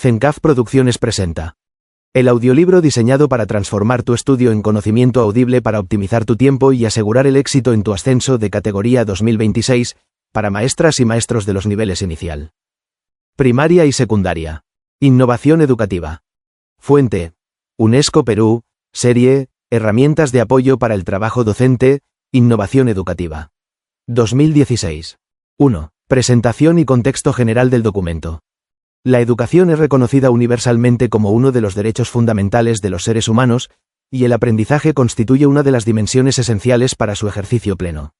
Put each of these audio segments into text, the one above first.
Zencaf Producciones presenta el audiolibro diseñado para transformar tu estudio en conocimiento audible para optimizar tu tiempo y asegurar el éxito en tu ascenso de categoría 2026 para maestras y maestros de los niveles inicial, primaria y secundaria. Innovación educativa. Fuente: UNESCO Perú, serie Herramientas de apoyo para el trabajo docente, innovación educativa. 2016. 1. Presentación y contexto general del documento. La educación es reconocida universalmente como uno de los derechos fundamentales de los seres humanos, y el aprendizaje constituye una de las dimensiones esenciales para su ejercicio pleno.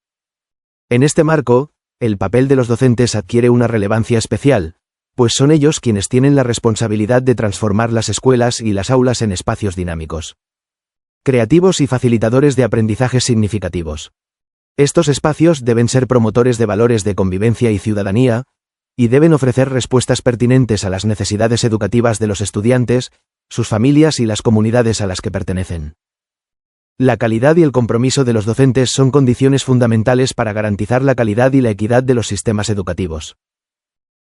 En este marco, el papel de los docentes adquiere una relevancia especial, pues son ellos quienes tienen la responsabilidad de transformar las escuelas y las aulas en espacios dinámicos, creativos y facilitadores de aprendizajes significativos. Estos espacios deben ser promotores de valores de convivencia y ciudadanía, y deben ofrecer respuestas pertinentes a las necesidades educativas de los estudiantes, sus familias y las comunidades a las que pertenecen. La calidad y el compromiso de los docentes son condiciones fundamentales para garantizar la calidad y la equidad de los sistemas educativos.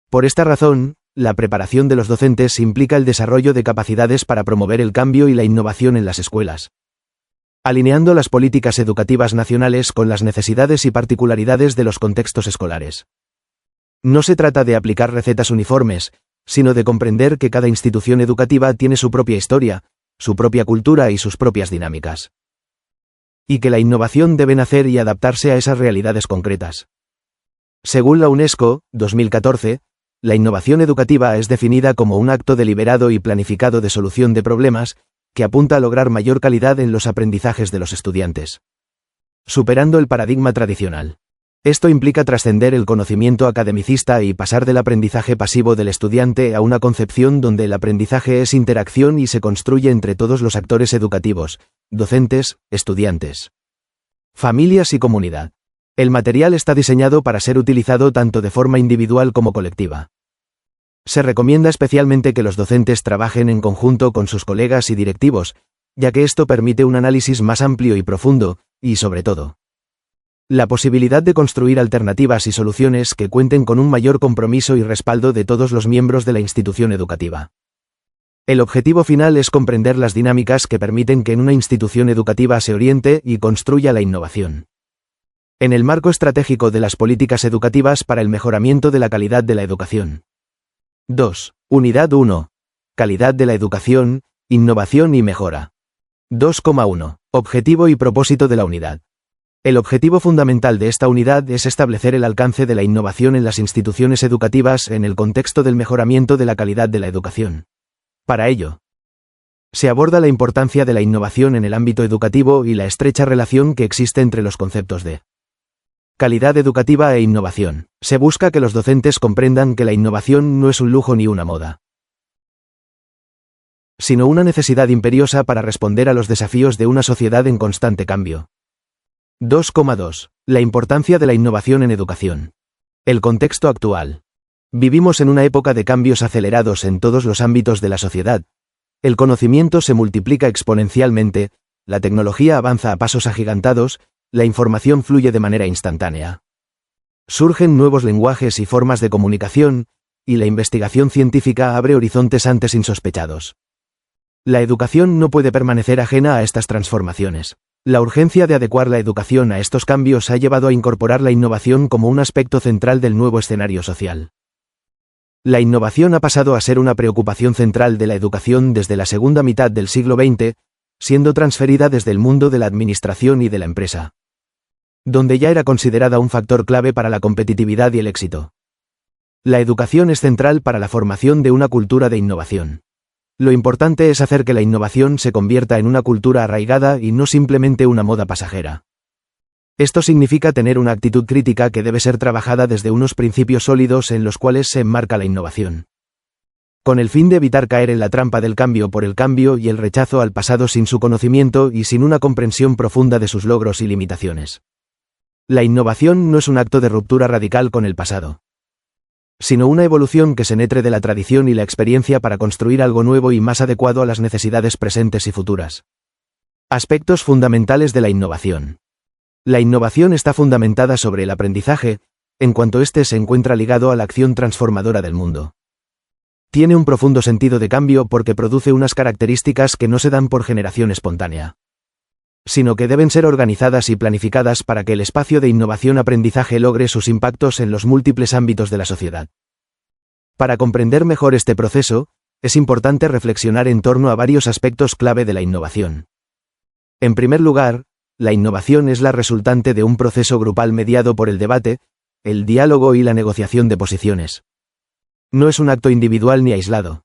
Por esta razón, la preparación de los docentes implica el desarrollo de capacidades para promover el cambio y la innovación en las escuelas, alineando las políticas educativas nacionales con las necesidades y particularidades de los contextos escolares. No se trata de aplicar recetas uniformes, sino de comprender que cada institución educativa tiene su propia historia, su propia cultura y sus propias dinámicas, y que la innovación debe nacer y adaptarse a esas realidades concretas. Según la UNESCO, 2014, la innovación educativa es definida como un acto deliberado y planificado de solución de problemas, que apunta a lograr mayor calidad en los aprendizajes de los estudiantes, superando el paradigma tradicional. Esto implica trascender el conocimiento academicista y pasar del aprendizaje pasivo del estudiante a una concepción donde el aprendizaje es interacción y se construye entre todos los actores educativos, docentes, estudiantes, familias y comunidad. El material está diseñado para ser utilizado tanto de forma individual como colectiva. Se recomienda especialmente que los docentes trabajen en conjunto con sus colegas y directivos, ya que esto permite un análisis más amplio y profundo, y sobre todo, la posibilidad de construir alternativas y soluciones que cuenten con un mayor compromiso y respaldo de todos los miembros de la institución educativa. El objetivo final es comprender las dinámicas que permiten que en una institución educativa se oriente y construya la innovación, en el marco estratégico de las políticas educativas para el mejoramiento de la calidad de la educación. 2. Unidad 1. Calidad de la educación, innovación y mejora. 2,1. Objetivo y propósito de la unidad. El objetivo fundamental de esta unidad es establecer el alcance de la innovación en las instituciones educativas en el contexto del mejoramiento de la calidad de la educación. Para ello, se aborda la importancia de la innovación en el ámbito educativo y la estrecha relación que existe entre los conceptos de calidad educativa e innovación. Se busca que los docentes comprendan que la innovación no es un lujo ni una moda, sino una necesidad imperiosa para responder a los desafíos de una sociedad en constante cambio. 2,2. La importancia de la innovación en educación. El contexto actual. Vivimos en una época de cambios acelerados en todos los ámbitos de la sociedad. El conocimiento se multiplica exponencialmente, la tecnología avanza a pasos agigantados, la información fluye de manera instantánea. Surgen nuevos lenguajes y formas de comunicación, y la investigación científica abre horizontes antes insospechados. La educación no puede permanecer ajena a estas transformaciones. La urgencia de adecuar la educación a estos cambios ha llevado a incorporar la innovación como un aspecto central del nuevo escenario social. La innovación ha pasado a ser una preocupación central de la educación desde la segunda mitad del siglo XX, siendo transferida desde el mundo de la administración y de la empresa, donde ya era considerada un factor clave para la competitividad y el éxito. La educación es central para la formación de una cultura de innovación. Lo importante es hacer que la innovación se convierta en una cultura arraigada y no simplemente una moda pasajera. Esto significa tener una actitud crítica que debe ser trabajada desde unos principios sólidos en los cuales se enmarca la innovación, con el fin de evitar caer en la trampa del cambio por el cambio y el rechazo al pasado sin su conocimiento y sin una comprensión profunda de sus logros y limitaciones. La innovación no es un acto de ruptura radical con el pasado, sino una evolución que se nutre de la tradición y la experiencia para construir algo nuevo y más adecuado a las necesidades presentes y futuras. Aspectos fundamentales de la innovación. La innovación está fundamentada sobre el aprendizaje, en cuanto éste se encuentra ligado a la acción transformadora del mundo. Tiene un profundo sentido de cambio porque produce unas características que no se dan por generación espontánea, sino que deben ser organizadas y planificadas para que el espacio de innovación-aprendizaje logre sus impactos en los múltiples ámbitos de la sociedad. Para comprender mejor este proceso, es importante reflexionar en torno a varios aspectos clave de la innovación. En primer lugar, la innovación es la resultante de un proceso grupal mediado por el debate, el diálogo y la negociación de posiciones. No es un acto individual ni aislado,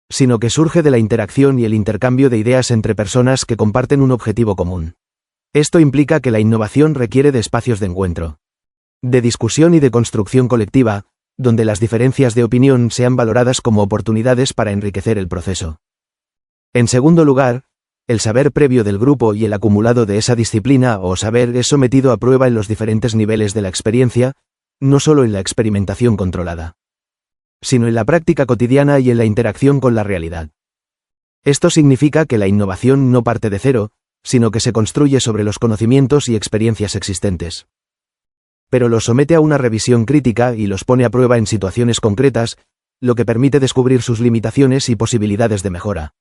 sino que surge de la interacción y el intercambio de ideas entre personas que comparten un objetivo común. Esto implica que la innovación requiere de espacios de encuentro, de discusión y de construcción colectiva, donde las diferencias de opinión sean valoradas como oportunidades para enriquecer el proceso. En segundo lugar, el saber previo del grupo y el acumulado de esa disciplina o saber es sometido a prueba en los diferentes niveles de la experiencia, no solo en la experimentación controlada, sino en la práctica cotidiana y en la interacción con la realidad. Esto significa que la innovación no parte de cero, sino que se construye sobre los conocimientos y experiencias existentes, pero los somete a una revisión crítica y los pone a prueba en situaciones concretas, lo que permite descubrir sus limitaciones y posibilidades de mejora.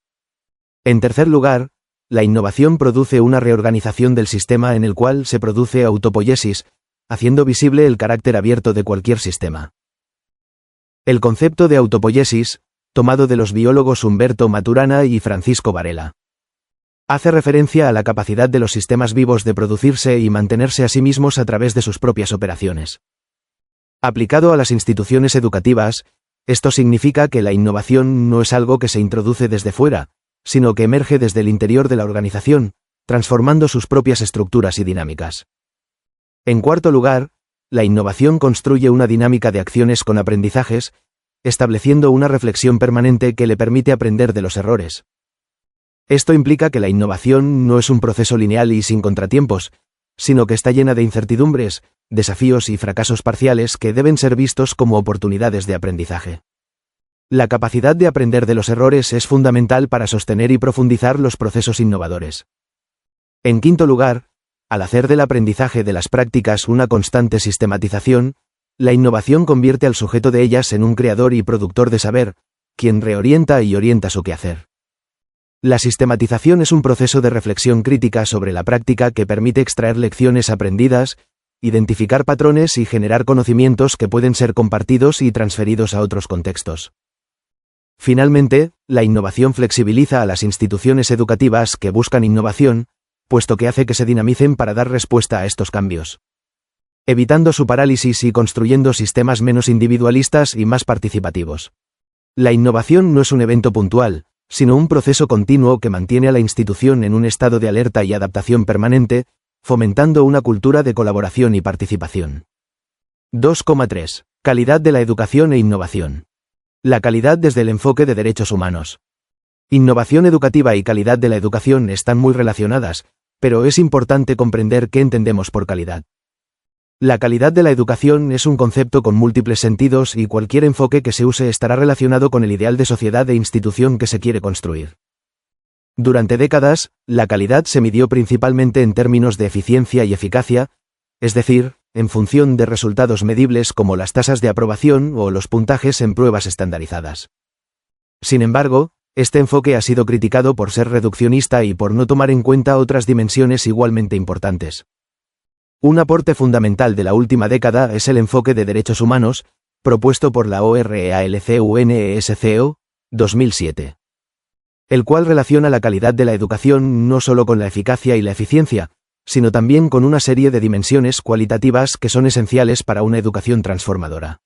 En tercer lugar, la innovación produce una reorganización del sistema en el cual se produce autopoiesis, haciendo visible el carácter abierto de cualquier sistema. El concepto de autopoiesis, tomado de los biólogos Humberto Maturana y Francisco Varela, hace referencia a la capacidad de los sistemas vivos de producirse y mantenerse a sí mismos a través de sus propias operaciones. Aplicado a las instituciones educativas, esto significa que la innovación no es algo que se introduce desde fuera, sino que emerge desde el interior de la organización, transformando sus propias estructuras y dinámicas. En cuarto lugar, la innovación construye una dinámica de acciones con aprendizajes, estableciendo una reflexión permanente que le permite aprender de los errores. Esto implica que la innovación no es un proceso lineal y sin contratiempos, sino que está llena de incertidumbres, desafíos y fracasos parciales que deben ser vistos como oportunidades de aprendizaje. La capacidad de aprender de los errores es fundamental para sostener y profundizar los procesos innovadores. En quinto lugar, al hacer del aprendizaje de las prácticas una constante sistematización, la innovación convierte al sujeto de ellas en un creador y productor de saber, quien reorienta y orienta su quehacer. La sistematización es un proceso de reflexión crítica sobre la práctica que permite extraer lecciones aprendidas, identificar patrones y generar conocimientos que pueden ser compartidos y transferidos a otros contextos. Finalmente, la innovación flexibiliza a las instituciones educativas que buscan innovación, puesto que hace que se dinamicen para dar respuesta a estos cambios, evitando su parálisis y construyendo sistemas menos individualistas y más participativos. La innovación no es un evento puntual, sino un proceso continuo que mantiene a la institución en un estado de alerta y adaptación permanente, fomentando una cultura de colaboración y participación. 2,3. Calidad de la educación e innovación. La calidad desde el enfoque de derechos humanos. Innovación educativa y calidad de la educación están muy relacionadas, pero es importante comprender qué entendemos por calidad. La calidad de la educación es un concepto con múltiples sentidos y cualquier enfoque que se use estará relacionado con el ideal de sociedad e institución que se quiere construir. Durante décadas, la calidad se midió principalmente en términos de eficiencia y eficacia, es decir, en función de resultados medibles como las tasas de aprobación o los puntajes en pruebas estandarizadas. Sin embargo, este enfoque ha sido criticado por ser reduccionista y por no tomar en cuenta otras dimensiones igualmente importantes. Un aporte fundamental de la última década es el enfoque de derechos humanos, propuesto por la OREALCUNESCO, 2007. El cual relaciona la calidad de la educación no solo con la eficacia y la eficiencia, sino también con una serie de dimensiones cualitativas que son esenciales para una educación transformadora.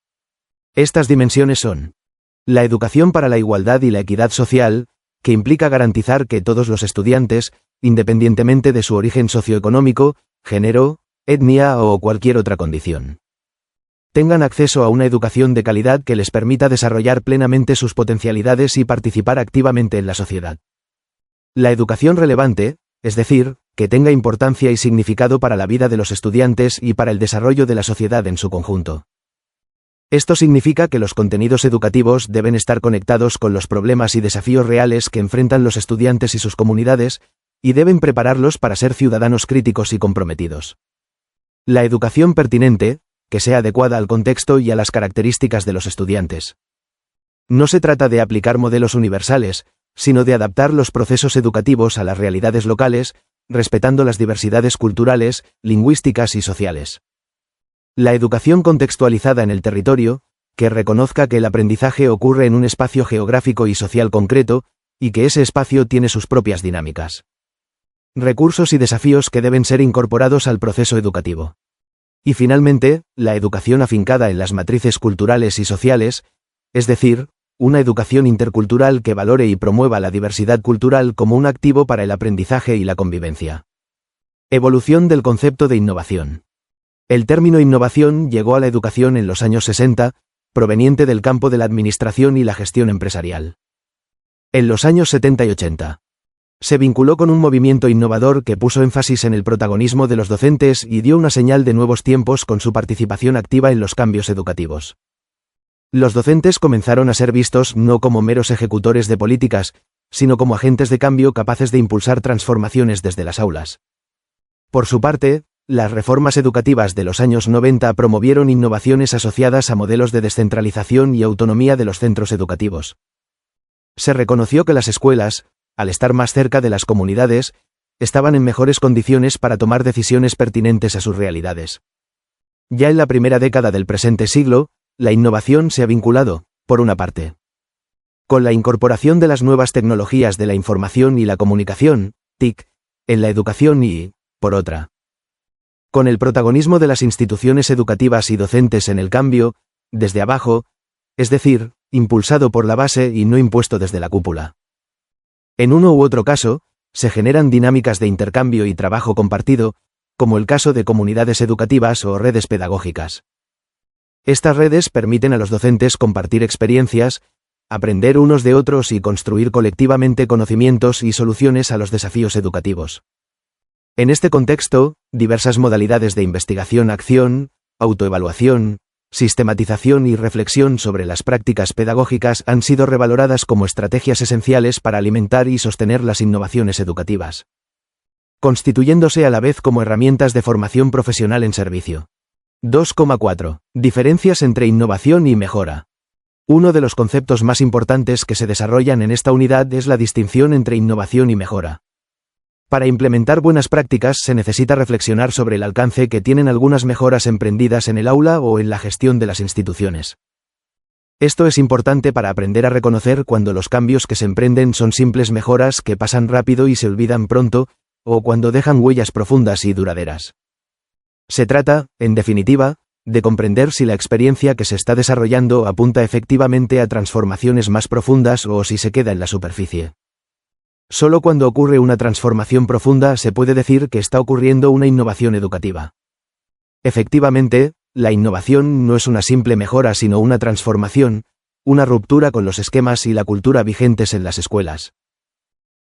Estas dimensiones son: la educación para la igualdad y la equidad social, que implica garantizar que todos los estudiantes, independientemente de su origen socioeconómico, género, etnia o cualquier otra condición, tengan acceso a una educación de calidad que les permita desarrollar plenamente sus potencialidades y participar activamente en la sociedad. La educación relevante, es decir, que tenga importancia y significado para la vida de los estudiantes y para el desarrollo de la sociedad en su conjunto. Esto significa que los contenidos educativos deben estar conectados con los problemas y desafíos reales que enfrentan los estudiantes y sus comunidades, y deben prepararlos para ser ciudadanos críticos y comprometidos. La educación pertinente, que sea adecuada al contexto y a las características de los estudiantes. No se trata de aplicar modelos universales, sino de adaptar los procesos educativos a las realidades locales, respetando las diversidades culturales, lingüísticas y sociales. La educación contextualizada en el territorio, que reconozca que el aprendizaje ocurre en un espacio geográfico y social concreto, y que ese espacio tiene sus propias dinámicas. Recursos y desafíos que deben ser incorporados al proceso educativo. Y finalmente, la educación afincada en las matrices culturales y sociales, es decir, una educación intercultural que valore y promueva la diversidad cultural como un activo para el aprendizaje y la convivencia. Evolución del concepto de innovación. El término innovación llegó a la educación en los años 60, proveniente del campo de la administración y la gestión empresarial. En los años 70 y 80, se vinculó con un movimiento innovador que puso énfasis en el protagonismo de los docentes y dio una señal de nuevos tiempos con su participación activa en los cambios educativos. Los docentes comenzaron a ser vistos no como meros ejecutores de políticas, sino como agentes de cambio capaces de impulsar transformaciones desde las aulas. Por su parte, las reformas educativas de los años 90 promovieron innovaciones asociadas a modelos de descentralización y autonomía de los centros educativos. Se reconoció que las escuelas, al estar más cerca de las comunidades, estaban en mejores condiciones para tomar decisiones pertinentes a sus realidades. Ya en la primera década del presente siglo, la innovación se ha vinculado, por una parte, con la incorporación de las nuevas tecnologías de la información y la comunicación, TIC, en la educación y, por otra, con el protagonismo de las instituciones educativas y docentes en el cambio, desde abajo, es decir, impulsado por la base y no impuesto desde la cúpula. En uno u otro caso, se generan dinámicas de intercambio y trabajo compartido, como el caso de comunidades educativas o redes pedagógicas. Estas redes permiten a los docentes compartir experiencias, aprender unos de otros y construir colectivamente conocimientos y soluciones a los desafíos educativos. En este contexto, diversas modalidades de investigación-acción, autoevaluación, sistematización y reflexión sobre las prácticas pedagógicas han sido revaloradas como estrategias esenciales para alimentar y sostener las innovaciones educativas, constituyéndose a la vez como herramientas de formación profesional en servicio. 2,4. Diferencias entre innovación y mejora. Uno de los conceptos más importantes que se desarrollan en esta unidad es la distinción entre innovación y mejora. Para implementar buenas prácticas se necesita reflexionar sobre el alcance que tienen algunas mejoras emprendidas en el aula o en la gestión de las instituciones. Esto es importante para aprender a reconocer cuando los cambios que se emprenden son simples mejoras que pasan rápido y se olvidan pronto, o cuando dejan huellas profundas y duraderas. Se trata, en definitiva, de comprender si la experiencia que se está desarrollando apunta efectivamente a transformaciones más profundas o si se queda en la superficie. Solo cuando ocurre una transformación profunda se puede decir que está ocurriendo una innovación educativa. Efectivamente, la innovación no es una simple mejora sino una transformación, una ruptura con los esquemas y la cultura vigentes en las escuelas.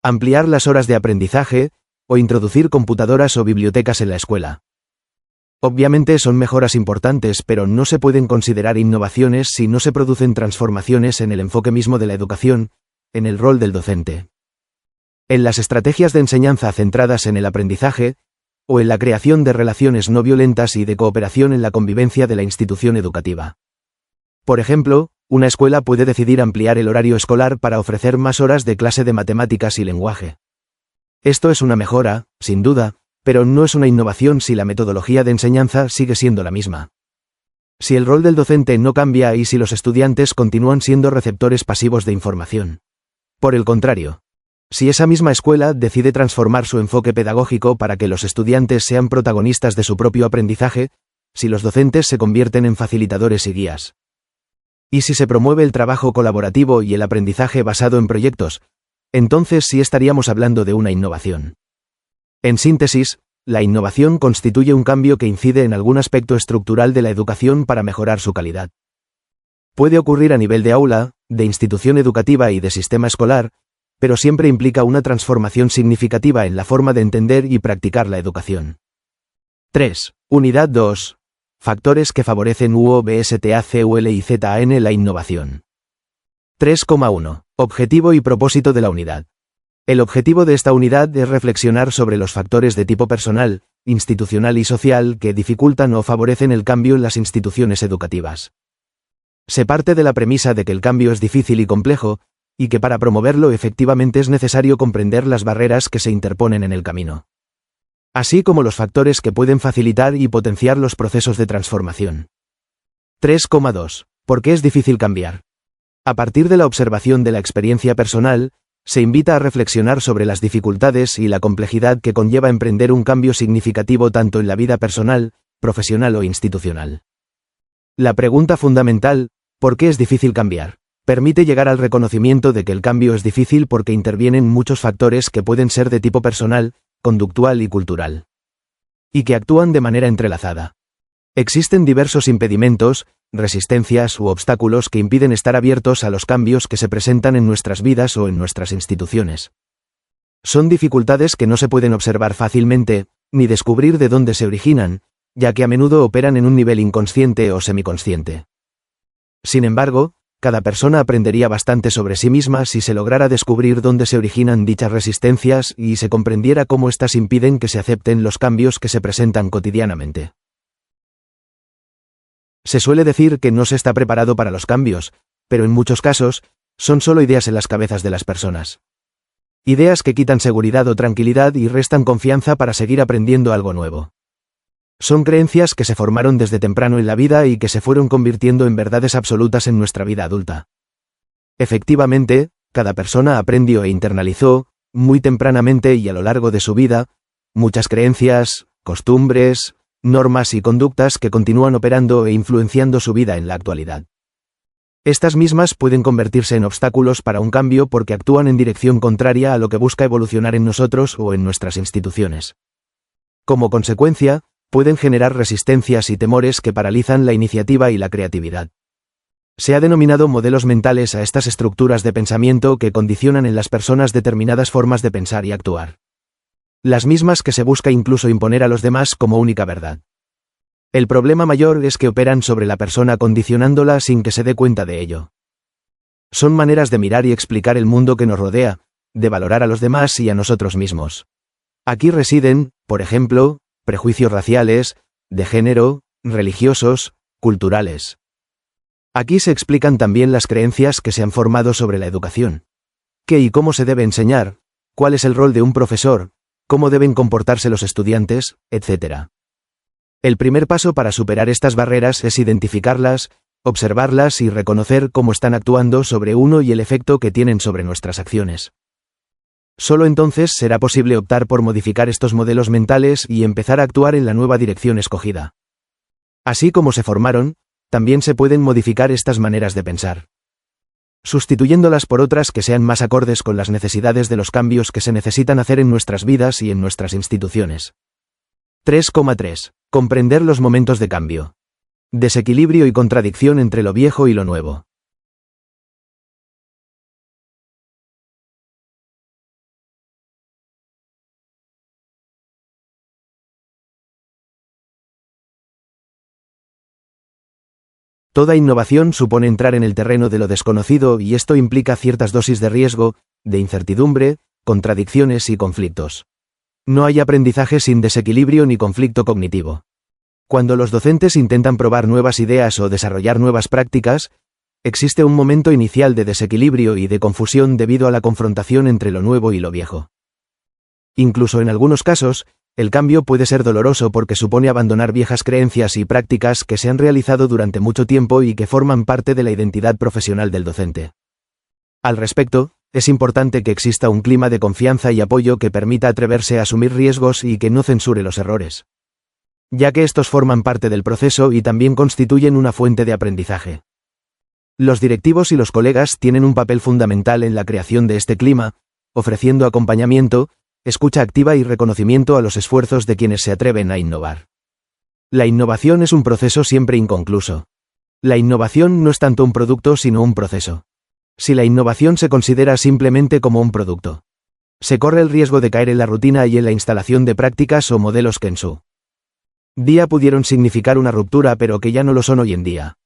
Ampliar las horas de aprendizaje, o introducir computadoras o bibliotecas en la escuela. Obviamente son mejoras importantes, pero no se pueden considerar innovaciones si no se producen transformaciones en el enfoque mismo de la educación, en el rol del docente, en las estrategias de enseñanza centradas en el aprendizaje, o en la creación de relaciones no violentas y de cooperación en la convivencia de la institución educativa. Por ejemplo, una escuela puede decidir ampliar el horario escolar para ofrecer más horas de clase de matemáticas y lenguaje. Esto es una mejora, sin duda, pero no es una innovación si la metodología de enseñanza sigue siendo la misma. Si el rol del docente no cambia y si los estudiantes continúan siendo receptores pasivos de información. Por el contrario, si esa misma escuela decide transformar su enfoque pedagógico para que los estudiantes sean protagonistas de su propio aprendizaje, si los docentes se convierten en facilitadores y guías. Y si se promueve el trabajo colaborativo y el aprendizaje basado en proyectos, entonces sí estaríamos hablando de una innovación. En síntesis, la innovación constituye un cambio que incide en algún aspecto estructural de la educación para mejorar su calidad. Puede ocurrir a nivel de aula, de institución educativa y de sistema escolar, pero siempre implica una transformación significativa en la forma de entender y practicar la educación. 3. Unidad 2. Factores que favorecen UOBSTACULIZAN la innovación. 3,1. Objetivo y propósito de la unidad. El objetivo de esta unidad es reflexionar sobre los factores de tipo personal, institucional y social que dificultan o favorecen el cambio en las instituciones educativas. Se parte de la premisa de que el cambio es difícil y complejo, y que para promoverlo efectivamente es necesario comprender las barreras que se interponen en el camino, así como los factores que pueden facilitar y potenciar los procesos de transformación. 3,2. ¿Por qué es difícil cambiar? A partir de la observación de la experiencia personal, se invita a reflexionar sobre las dificultades y la complejidad que conlleva emprender un cambio significativo tanto en la vida personal, profesional o institucional. La pregunta fundamental, ¿por qué es difícil cambiar?, permite llegar al reconocimiento de que el cambio es difícil porque intervienen muchos factores que pueden ser de tipo personal, conductual y cultural, y que actúan de manera entrelazada. Existen diversos impedimentos, resistencias u obstáculos que impiden estar abiertos a los cambios que se presentan en nuestras vidas o en nuestras instituciones. Son dificultades que no se pueden observar fácilmente, ni descubrir de dónde se originan, ya que a menudo operan en un nivel inconsciente o semiconsciente. Sin embargo, cada persona aprendería bastante sobre sí misma si se lograra descubrir dónde se originan dichas resistencias y se comprendiera cómo éstas impiden que se acepten los cambios que se presentan cotidianamente. Se suele decir que no se está preparado para los cambios, pero en muchos casos, son solo ideas en las cabezas de las personas. Ideas que quitan seguridad o tranquilidad y restan confianza para seguir aprendiendo algo nuevo. Son creencias que se formaron desde temprano en la vida y que se fueron convirtiendo en verdades absolutas en nuestra vida adulta. Efectivamente, cada persona aprendió e internalizó, muy tempranamente y a lo largo de su vida, muchas creencias, costumbres, normas y conductas que continúan operando e influenciando su vida en la actualidad. Estas mismas pueden convertirse en obstáculos para un cambio porque actúan en dirección contraria a lo que busca evolucionar en nosotros o en nuestras instituciones. Como consecuencia, pueden generar resistencias y temores que paralizan la iniciativa y la creatividad. Se ha denominado modelos mentales a estas estructuras de pensamiento que condicionan en las personas determinadas formas de pensar y actuar. Las mismas que se busca incluso imponer a los demás como única verdad. El problema mayor es que operan sobre la persona condicionándola sin que se dé cuenta de ello. Son maneras de mirar y explicar el mundo que nos rodea, de valorar a los demás y a nosotros mismos. Aquí residen, por ejemplo, prejuicios raciales, de género, religiosos, culturales. Aquí se explican también las creencias que se han formado sobre la educación. ¿Qué y cómo se debe enseñar? ¿Cuál es el rol de un profesor? ¿Cómo deben comportarse los estudiantes? Etc. El primer paso para superar estas barreras es identificarlas, observarlas y reconocer cómo están actuando sobre uno y el efecto que tienen sobre nuestras acciones. Solo entonces será posible optar por modificar estos modelos mentales y empezar a actuar en la nueva dirección escogida. Así como se formaron, también se pueden modificar estas maneras de pensar, sustituyéndolas por otras que sean más acordes con las necesidades de los cambios que se necesitan hacer en nuestras vidas y en nuestras instituciones. 3,3. Comprender los momentos de cambio. Desequilibrio y contradicción entre lo viejo y lo nuevo. Toda innovación supone entrar en el terreno de lo desconocido y esto implica ciertas dosis de riesgo, de incertidumbre, contradicciones y conflictos. No hay aprendizaje sin desequilibrio ni conflicto cognitivo. Cuando los docentes intentan probar nuevas ideas o desarrollar nuevas prácticas, existe un momento inicial de desequilibrio y de confusión debido a la confrontación entre lo nuevo y lo viejo. Incluso en algunos casos, el cambio puede ser doloroso porque supone abandonar viejas creencias y prácticas que se han realizado durante mucho tiempo y que forman parte de la identidad profesional del docente. Al respecto, es importante que exista un clima de confianza y apoyo que permita atreverse a asumir riesgos y que no censure los errores, ya que estos forman parte del proceso y también constituyen una fuente de aprendizaje. Los directivos y los colegas tienen un papel fundamental en la creación de este clima, ofreciendo acompañamiento, escucha activa y reconocimiento a los esfuerzos de quienes se atreven a innovar. La innovación es un proceso siempre inconcluso. La innovación no es tanto un producto sino un proceso. Si la innovación se considera simplemente como un producto, se corre el riesgo de caer en la rutina y en la instalación de prácticas o modelos que en su día pudieron significar una ruptura pero que ya no lo son hoy en día.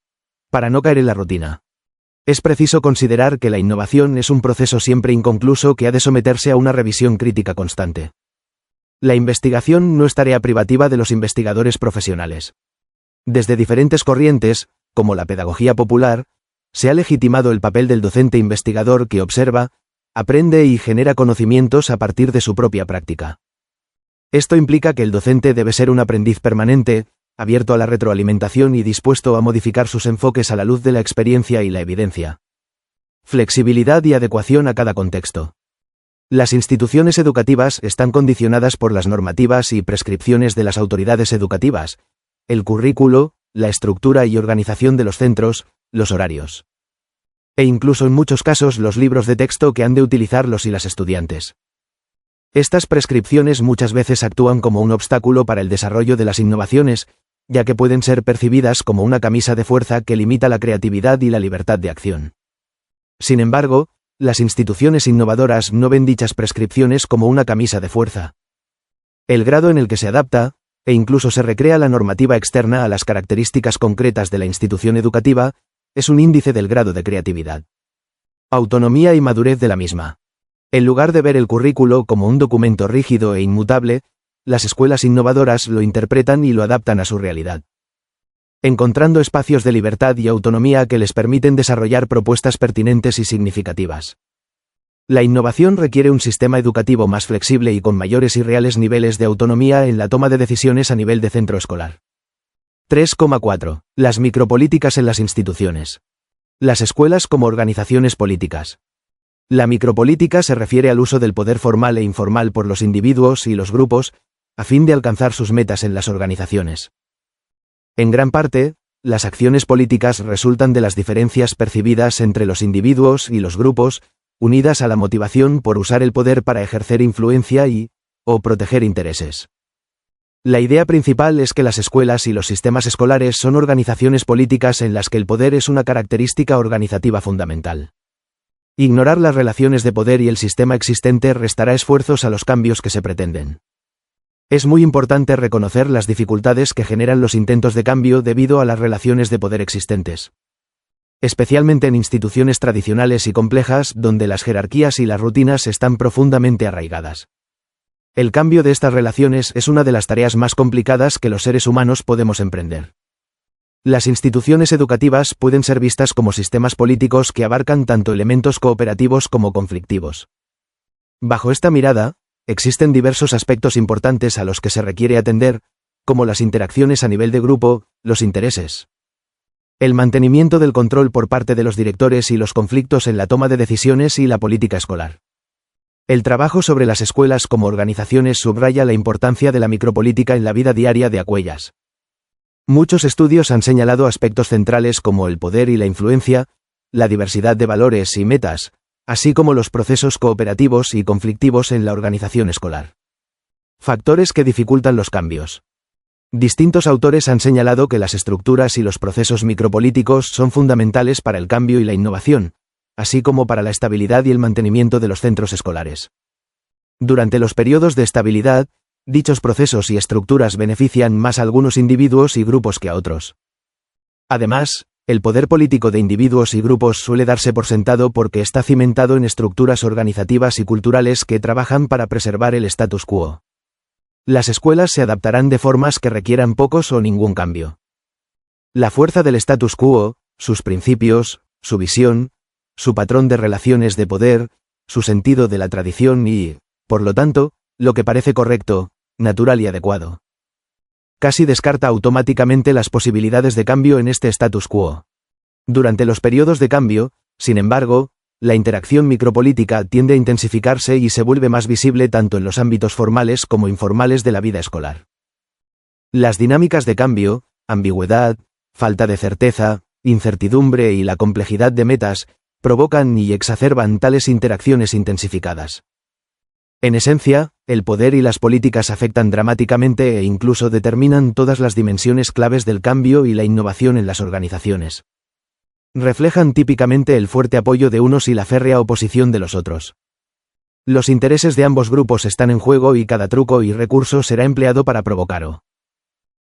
Para no caer en la rutina, es preciso considerar que la innovación es un proceso siempre inconcluso que ha de someterse a una revisión crítica constante. La investigación no es tarea privativa de los investigadores profesionales. Desde diferentes corrientes, como la pedagogía popular, se ha legitimado el papel del docente investigador que observa, aprende y genera conocimientos a partir de su propia práctica. Esto implica que el docente debe ser un aprendiz permanente, abierto a la retroalimentación y dispuesto a modificar sus enfoques a la luz de la experiencia y la evidencia. Flexibilidad y adecuación a cada contexto. Las instituciones educativas están condicionadas por las normativas y prescripciones de las autoridades educativas, el currículo, la estructura y organización de los centros, los horarios. E incluso en muchos casos los libros de texto que han de utilizar los y las estudiantes. Estas prescripciones muchas veces actúan como un obstáculo para el desarrollo de las innovaciones, ya que pueden ser percibidas como una camisa de fuerza que limita la creatividad y la libertad de acción. Sin embargo, las instituciones innovadoras no ven dichas prescripciones como una camisa de fuerza. El grado en el que se adapta, e incluso se recrea la normativa externa a las características concretas de la institución educativa, es un índice del grado de creatividad. Autonomía y madurez de la misma. En lugar de ver el currículo como un documento rígido e inmutable, las escuelas innovadoras lo interpretan y lo adaptan a su realidad, encontrando espacios de libertad y autonomía que les permiten desarrollar propuestas pertinentes y significativas. La innovación requiere un sistema educativo más flexible y con mayores y reales niveles de autonomía en la toma de decisiones a nivel de centro escolar. 3,4. Las micropolíticas en las instituciones. Las escuelas como organizaciones políticas. La micropolítica se refiere al uso del poder formal e informal por los individuos y los grupos, a fin de alcanzar sus metas en las organizaciones. En gran parte, las acciones políticas resultan de las diferencias percibidas entre los individuos y los grupos, unidas a la motivación por usar el poder para ejercer influencia o proteger intereses. La idea principal es que las escuelas y los sistemas escolares son organizaciones políticas en las que el poder es una característica organizativa fundamental. Ignorar las relaciones de poder y el sistema existente restará esfuerzos a los cambios que se pretenden. Es muy importante reconocer las dificultades que generan los intentos de cambio debido a las relaciones de poder existentes. Especialmente en instituciones tradicionales y complejas donde las jerarquías y las rutinas están profundamente arraigadas. El cambio de estas relaciones es una de las tareas más complicadas que los seres humanos podemos emprender. Las instituciones educativas pueden ser vistas como sistemas políticos que abarcan tanto elementos cooperativos como conflictivos. Bajo esta mirada, existen diversos aspectos importantes a los que se requiere atender, como las interacciones a nivel de grupo, los intereses, el mantenimiento del control por parte de los directores y los conflictos en la toma de decisiones y la política escolar. El trabajo sobre las escuelas como organizaciones subraya la importancia de la micropolítica en la vida diaria de Acuellas. Muchos estudios han señalado aspectos centrales como el poder y la influencia, la diversidad de valores y metas, así como los procesos cooperativos y conflictivos en la organización escolar. Factores que dificultan los cambios. Distintos autores han señalado que las estructuras y los procesos micropolíticos son fundamentales para el cambio y la innovación, así como para la estabilidad y el mantenimiento de los centros escolares. Durante los periodos de estabilidad, dichos procesos y estructuras benefician más a algunos individuos y grupos que a otros. Además, el poder político de individuos y grupos suele darse por sentado porque está cimentado en estructuras organizativas y culturales que trabajan para preservar el status quo. Las escuelas se adaptarán de formas que requieran pocos o ningún cambio. La fuerza del status quo, sus principios, su visión, su patrón de relaciones de poder, su sentido de la tradición y, por lo tanto, lo que parece correcto, natural y adecuado. Casi descarta automáticamente las posibilidades de cambio en este status quo. Durante los periodos de cambio, sin embargo, la interacción micropolítica tiende a intensificarse y se vuelve más visible tanto en los ámbitos formales como informales de la vida escolar. Las dinámicas de cambio, ambigüedad, falta de certeza, incertidumbre y la complejidad de metas, provocan y exacerban tales interacciones intensificadas. En esencia, el poder y las políticas afectan dramáticamente e incluso determinan todas las dimensiones claves del cambio y la innovación en las organizaciones. Reflejan típicamente el fuerte apoyo de unos y la férrea oposición de los otros. Los intereses de ambos grupos están en juego y cada truco y recurso será empleado para provocar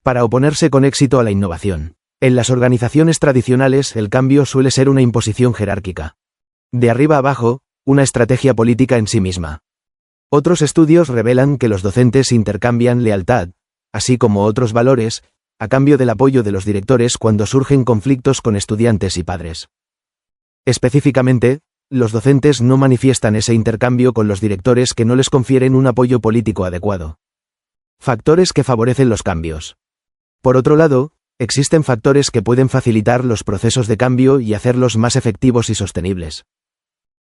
para oponerse con éxito a la innovación. En las organizaciones tradicionales el cambio suele ser una imposición jerárquica. De arriba abajo, una estrategia política en sí misma. Otros estudios revelan que los docentes intercambian lealtad, así como otros valores, a cambio del apoyo de los directores cuando surgen conflictos con estudiantes y padres. Específicamente, los docentes no manifiestan ese intercambio con los directores que no les confieren un apoyo político adecuado. Factores que favorecen los cambios. Por otro lado, existen factores que pueden facilitar los procesos de cambio y hacerlos más efectivos y sostenibles.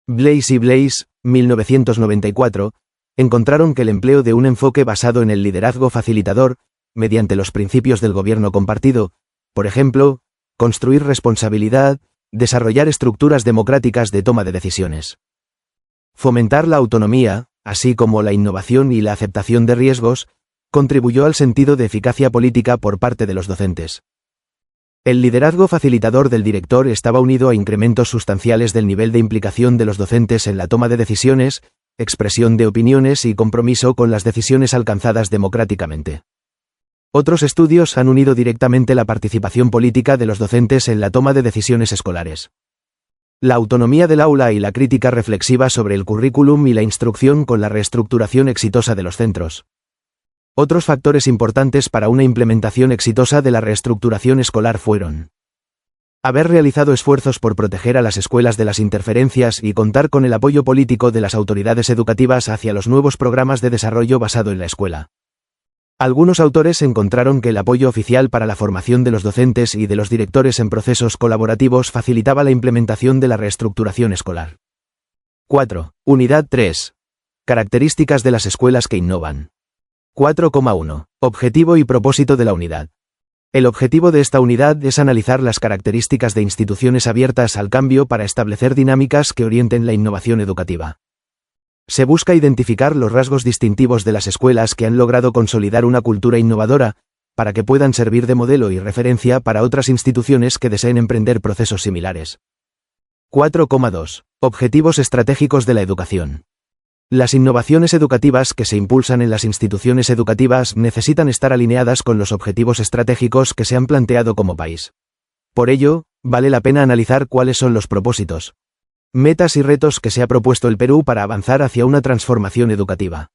Blaze y Blaze, 1994, encontraron que el empleo de un enfoque basado en el liderazgo facilitador, mediante los principios del gobierno compartido, por ejemplo, construir responsabilidad, desarrollar estructuras democráticas de toma de decisiones, fomentar la autonomía, así como la innovación y la aceptación de riesgos, contribuyó al sentido de eficacia política por parte de los docentes. El liderazgo facilitador del director estaba unido a incrementos sustanciales del nivel de implicación de los docentes en la toma de decisiones, expresión de opiniones y compromiso con las decisiones alcanzadas democráticamente. Otros estudios han unido directamente la participación política de los docentes en la toma de decisiones escolares. La autonomía del aula y la crítica reflexiva sobre el currículum y la instrucción con la reestructuración exitosa de los centros. Otros factores importantes para una implementación exitosa de la reestructuración escolar fueron: haber realizado esfuerzos por proteger a las escuelas de las interferencias y contar con el apoyo político de las autoridades educativas hacia los nuevos programas de desarrollo basado en la escuela. Algunos autores encontraron que el apoyo oficial para la formación de los docentes y de los directores en procesos colaborativos facilitaba la implementación de la reestructuración escolar. 4. Unidad 3. Características de las escuelas que innovan. 4,1. Objetivo y propósito de la unidad. El objetivo de esta unidad es analizar las características de instituciones abiertas al cambio para establecer dinámicas que orienten la innovación educativa. Se busca identificar los rasgos distintivos de las escuelas que han logrado consolidar una cultura innovadora, para que puedan servir de modelo y referencia para otras instituciones que deseen emprender procesos similares. 4,2. Objetivos estratégicos de la educación. Las innovaciones educativas que se impulsan en las instituciones educativas necesitan estar alineadas con los objetivos estratégicos que se han planteado como país. Por ello, vale la pena analizar cuáles son los propósitos, metas y retos que se ha propuesto el Perú para avanzar hacia una transformación educativa.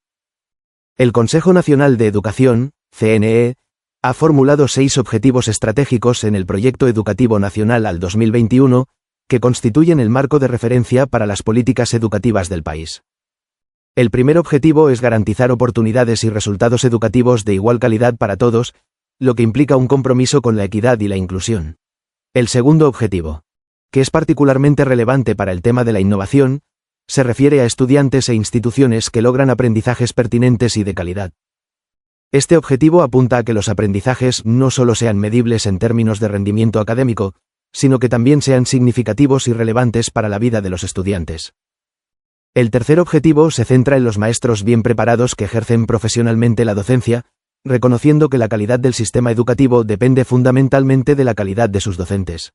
El Consejo Nacional de Educación, CNE, ha formulado 6 objetivos estratégicos en el Proyecto Educativo Nacional al 2021, que constituyen el marco de referencia para las políticas educativas del país. El primer objetivo es garantizar oportunidades y resultados educativos de igual calidad para todos, lo que implica un compromiso con la equidad y la inclusión. El segundo objetivo, que es particularmente relevante para el tema de la innovación, se refiere a estudiantes e instituciones que logran aprendizajes pertinentes y de calidad. Este objetivo apunta a que los aprendizajes no solo sean medibles en términos de rendimiento académico, sino que también sean significativos y relevantes para la vida de los estudiantes. El tercer objetivo se centra en los maestros bien preparados que ejercen profesionalmente la docencia, reconociendo que la calidad del sistema educativo depende fundamentalmente de la calidad de sus docentes.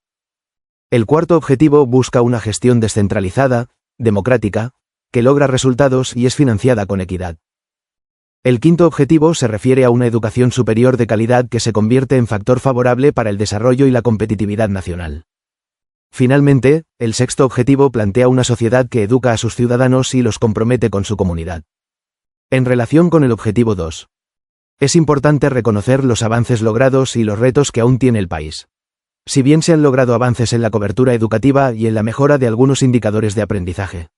El cuarto objetivo busca una gestión descentralizada, democrática, que logra resultados y es financiada con equidad. El quinto objetivo se refiere a una educación superior de calidad que se convierte en factor favorable para el desarrollo y la competitividad nacional. Finalmente, el sexto objetivo plantea una sociedad que educa a sus ciudadanos y los compromete con su comunidad. En relación con el objetivo 2, es importante reconocer los avances logrados y los retos que aún tiene el país. Si bien se han logrado avances en la cobertura educativa y en la mejora de algunos indicadores de aprendizaje,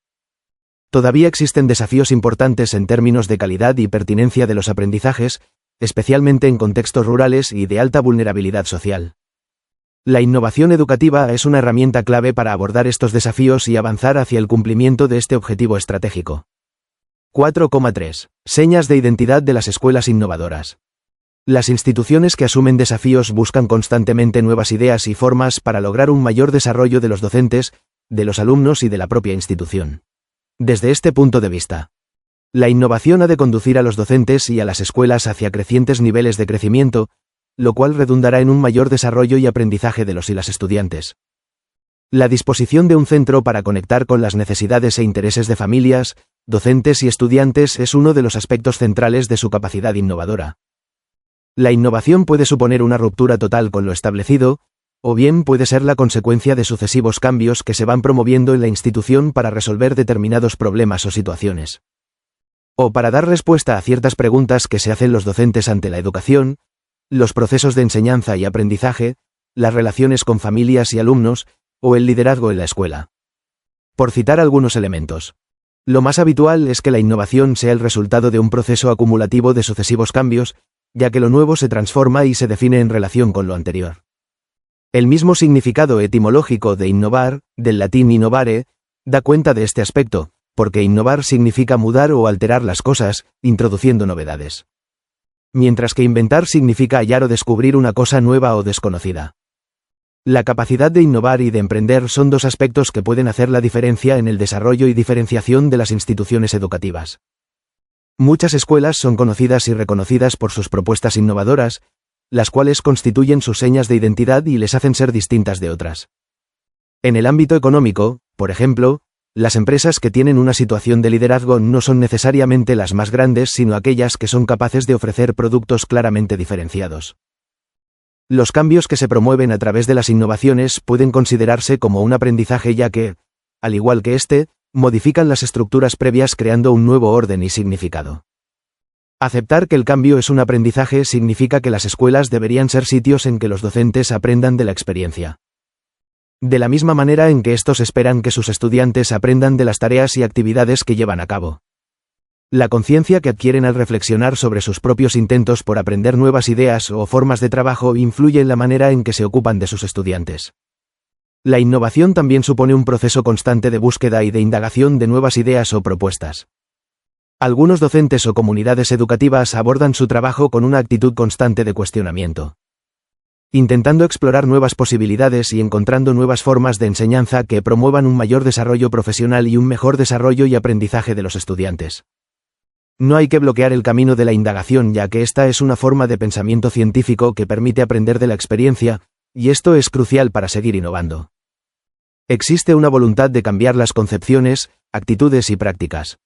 todavía existen desafíos importantes en términos de calidad y pertinencia de los aprendizajes, especialmente en contextos rurales y de alta vulnerabilidad social. La innovación educativa es una herramienta clave para abordar estos desafíos y avanzar hacia el cumplimiento de este objetivo estratégico. 4,3. Señas de identidad de las escuelas innovadoras. Las instituciones que asumen desafíos buscan constantemente nuevas ideas y formas para lograr un mayor desarrollo de los docentes, de los alumnos y de la propia institución. Desde este punto de vista, la innovación ha de conducir a los docentes y a las escuelas hacia crecientes niveles de crecimiento, lo cual redundará en un mayor desarrollo y aprendizaje de los y las estudiantes. La disposición de un centro para conectar con las necesidades e intereses de familias, docentes y estudiantes es uno de los aspectos centrales de su capacidad innovadora. La innovación puede suponer una ruptura total con lo establecido, o bien puede ser la consecuencia de sucesivos cambios que se van promoviendo en la institución para resolver determinados problemas o situaciones. O para dar respuesta a ciertas preguntas que se hacen los docentes ante la educación, los procesos de enseñanza y aprendizaje, las relaciones con familias y alumnos, o el liderazgo en la escuela. Por citar algunos elementos. Lo más habitual es que la innovación sea el resultado de un proceso acumulativo de sucesivos cambios, ya que lo nuevo se transforma y se define en relación con lo anterior. El mismo significado etimológico de innovar, del latín innovare, da cuenta de este aspecto, porque innovar significa mudar o alterar las cosas, introduciendo novedades. Mientras que inventar significa hallar o descubrir una cosa nueva o desconocida. La capacidad de innovar y de emprender son dos aspectos que pueden hacer la diferencia en el desarrollo y diferenciación de las instituciones educativas. Muchas escuelas son conocidas y reconocidas por sus propuestas innovadoras, las cuales constituyen sus señas de identidad y les hacen ser distintas de otras. En el ámbito económico, por ejemplo, las empresas que tienen una situación de liderazgo no son necesariamente las más grandes, sino aquellas que son capaces de ofrecer productos claramente diferenciados. Los cambios que se promueven a través de las innovaciones pueden considerarse como un aprendizaje, ya que, al igual que este, modifican las estructuras previas creando un nuevo orden y significado. Aceptar que el cambio es un aprendizaje significa que las escuelas deberían ser sitios en que los docentes aprendan de la experiencia. De la misma manera en que estos esperan que sus estudiantes aprendan de las tareas y actividades que llevan a cabo. La conciencia que adquieren al reflexionar sobre sus propios intentos por aprender nuevas ideas o formas de trabajo influye en la manera en que se ocupan de sus estudiantes. La innovación también supone un proceso constante de búsqueda y de indagación de nuevas ideas o propuestas. Algunos docentes o comunidades educativas abordan su trabajo con una actitud constante de cuestionamiento, intentando explorar nuevas posibilidades y encontrando nuevas formas de enseñanza que promuevan un mayor desarrollo profesional y un mejor desarrollo y aprendizaje de los estudiantes. No hay que bloquear el camino de la indagación, ya que esta es una forma de pensamiento científico que permite aprender de la experiencia, y esto es crucial para seguir innovando. Existe una voluntad de cambiar las concepciones, actitudes y prácticas.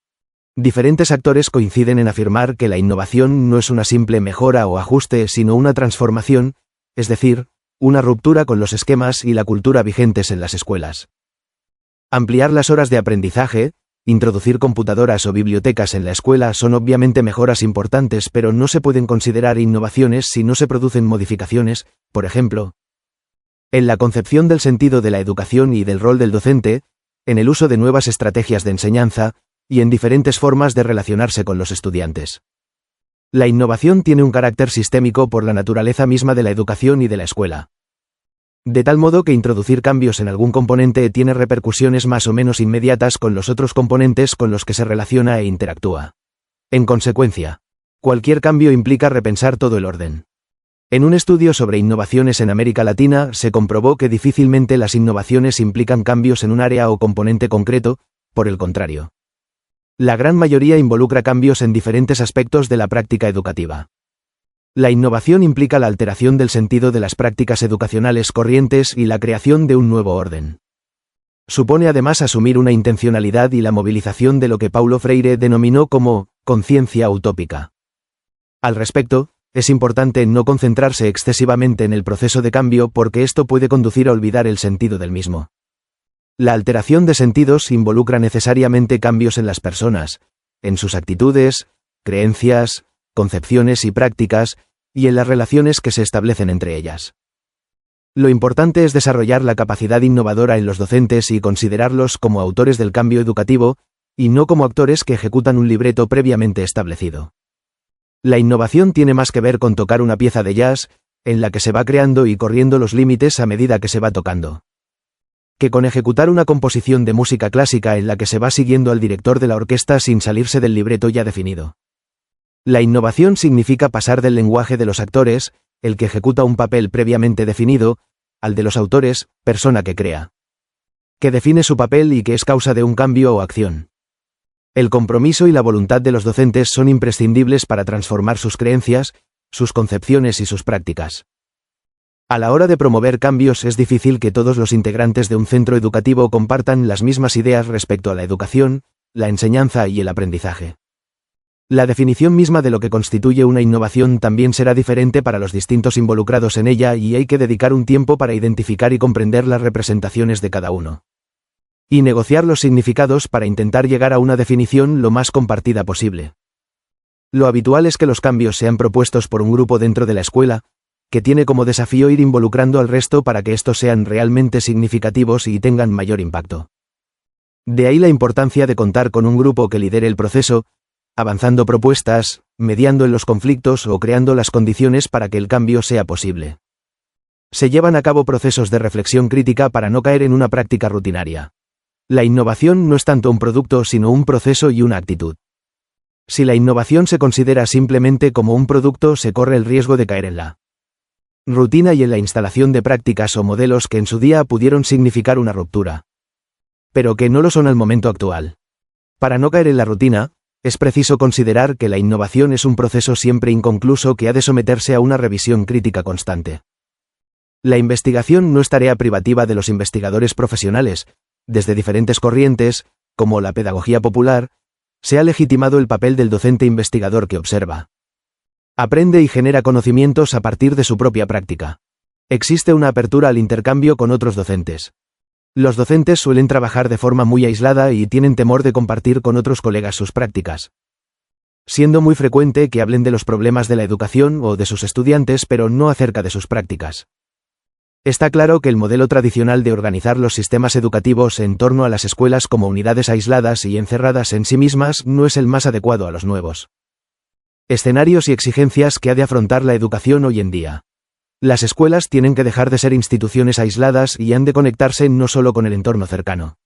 Diferentes actores coinciden en afirmar que la innovación no es una simple mejora o ajuste, sino una transformación, es decir, una ruptura con los esquemas y la cultura vigentes en las escuelas. Ampliar las horas de aprendizaje, introducir computadoras o bibliotecas en la escuela son obviamente mejoras importantes, pero no se pueden considerar innovaciones si no se producen modificaciones, por ejemplo, en la concepción del sentido de la educación y del rol del docente, en el uso de nuevas estrategias de enseñanza, y en diferentes formas de relacionarse con los estudiantes. La innovación tiene un carácter sistémico por la naturaleza misma de la educación y de la escuela. De tal modo que introducir cambios en algún componente tiene repercusiones más o menos inmediatas con los otros componentes con los que se relaciona e interactúa. En consecuencia, cualquier cambio implica repensar todo el orden. En un estudio sobre innovaciones en América Latina se comprobó que difícilmente las innovaciones implican cambios en un área o componente concreto, por el contrario. La gran mayoría involucra cambios en diferentes aspectos de la práctica educativa. La innovación implica la alteración del sentido de las prácticas educacionales corrientes y la creación de un nuevo orden. Supone además asumir una intencionalidad y la movilización de lo que Paulo Freire denominó como conciencia utópica. Al respecto, es importante no concentrarse excesivamente en el proceso de cambio porque esto puede conducir a olvidar el sentido del mismo. La alteración de sentidos involucra necesariamente cambios en las personas, en sus actitudes, creencias, concepciones y prácticas, y en las relaciones que se establecen entre ellas. Lo importante es desarrollar la capacidad innovadora en los docentes y considerarlos como autores del cambio educativo, y no como actores que ejecutan un libreto previamente establecido. La innovación tiene más que ver con tocar una pieza de jazz, en la que se va creando y corriendo los límites a medida que se va tocando, que con ejecutar una composición de música clásica en la que se va siguiendo al director de la orquesta sin salirse del libreto ya definido. La innovación significa pasar del lenguaje de los actores, el que ejecuta un papel previamente definido, al de los autores, persona que crea, que define su papel y que es causa de un cambio o acción. El compromiso y la voluntad de los docentes son imprescindibles para transformar sus creencias, sus concepciones y sus prácticas. A la hora de promover cambios es difícil que todos los integrantes de un centro educativo compartan las mismas ideas respecto a la educación, la enseñanza y el aprendizaje. La definición misma de lo que constituye una innovación también será diferente para los distintos involucrados en ella y hay que dedicar un tiempo para identificar y comprender las representaciones de cada uno. Y negociar los significados para intentar llegar a una definición lo más compartida posible. Lo habitual es que los cambios sean propuestos por un grupo dentro de la escuela, que tiene como desafío ir involucrando al resto para que estos sean realmente significativos y tengan mayor impacto. De ahí la importancia de contar con un grupo que lidere el proceso, avanzando propuestas, mediando en los conflictos o creando las condiciones para que el cambio sea posible. Se llevan a cabo procesos de reflexión crítica para no caer en una práctica rutinaria. La innovación no es tanto un producto sino un proceso y una actitud. Si la innovación se considera simplemente como un producto, se corre el riesgo de caer en la rutina y en la instalación de prácticas o modelos que en su día pudieron significar una ruptura, pero que no lo son al momento actual. Para no caer en la rutina, es preciso considerar que la innovación es un proceso siempre inconcluso que ha de someterse a una revisión crítica constante. La investigación no es tarea privativa de los investigadores profesionales. Desde diferentes corrientes, como la pedagogía popular, se ha legitimado el papel del docente investigador que observa, aprende y genera conocimientos a partir de su propia práctica. Existe una apertura al intercambio con otros docentes. Los docentes suelen trabajar de forma muy aislada y tienen temor de compartir con otros colegas sus prácticas, siendo muy frecuente que hablen de los problemas de la educación o de sus estudiantes, pero no acerca de sus prácticas. Está claro que el modelo tradicional de organizar los sistemas educativos en torno a las escuelas como unidades aisladas y encerradas en sí mismas no es el más adecuado a los nuevos escenarios y exigencias que ha de afrontar la educación hoy en día. Las escuelas tienen que dejar de ser instituciones aisladas y han de conectarse no solo con el entorno cercano,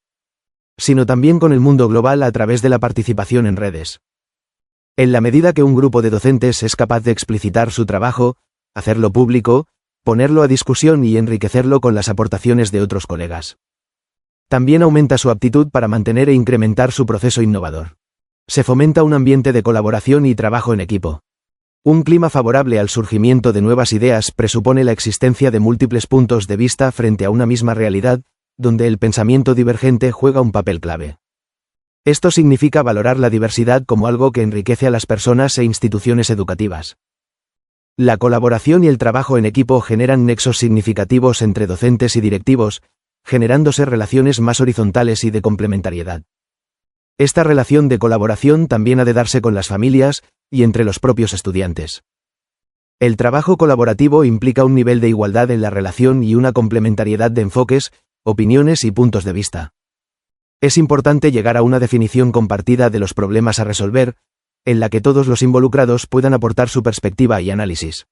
sino también con el mundo global a través de la participación en redes. En la medida que un grupo de docentes es capaz de explicitar su trabajo, hacerlo público, ponerlo a discusión y enriquecerlo con las aportaciones de otros colegas, también aumenta su aptitud para mantener e incrementar su proceso innovador. Se fomenta un ambiente de colaboración y trabajo en equipo. Un clima favorable al surgimiento de nuevas ideas presupone la existencia de múltiples puntos de vista frente a una misma realidad, donde el pensamiento divergente juega un papel clave. Esto significa valorar la diversidad como algo que enriquece a las personas e instituciones educativas. La colaboración y el trabajo en equipo generan nexos significativos entre docentes y directivos, generándose relaciones más horizontales y de complementariedad. Esta relación de colaboración también ha de darse con las familias y entre los propios estudiantes. El trabajo colaborativo implica un nivel de igualdad en la relación y una complementariedad de enfoques, opiniones y puntos de vista. Es importante llegar a una definición compartida de los problemas a resolver, en la que todos los involucrados puedan aportar su perspectiva y análisis.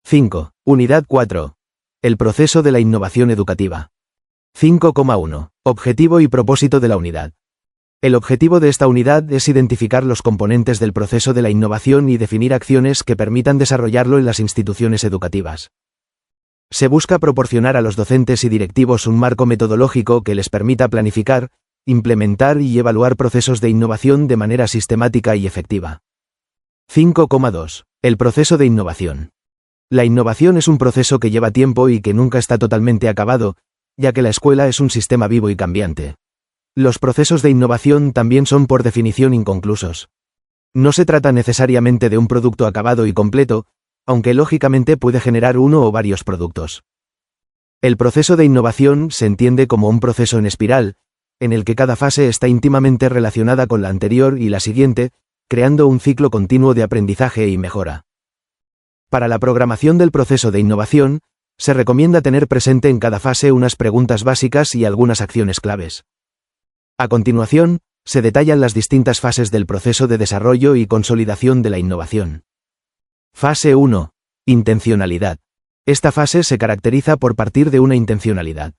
5. Unidad 4. El proceso de la innovación educativa. 5,1. Objetivo y propósito de la unidad. El objetivo de esta unidad es identificar los componentes del proceso de la innovación y definir acciones que permitan desarrollarlo en las instituciones educativas. Se busca proporcionar a los docentes y directivos un marco metodológico que les permita planificar, implementar y evaluar procesos de innovación de manera sistemática y efectiva. 5,2. El proceso de innovación. La innovación es un proceso que lleva tiempo y que nunca está totalmente acabado, ya que la escuela es un sistema vivo y cambiante. Los procesos de innovación también son por definición inconclusos. No se trata necesariamente de un producto acabado y completo, aunque lógicamente puede generar uno o varios productos. El proceso de innovación se entiende como un proceso en espiral, en el que cada fase está íntimamente relacionada con la anterior y la siguiente, creando un ciclo continuo de aprendizaje y mejora. Para la programación del proceso de innovación, se recomienda tener presente en cada fase unas preguntas básicas y algunas acciones claves. A continuación, se detallan las distintas fases del proceso de desarrollo y consolidación de la innovación. Fase 1. Intencionalidad. Esta fase se caracteriza por partir de una intencionalidad.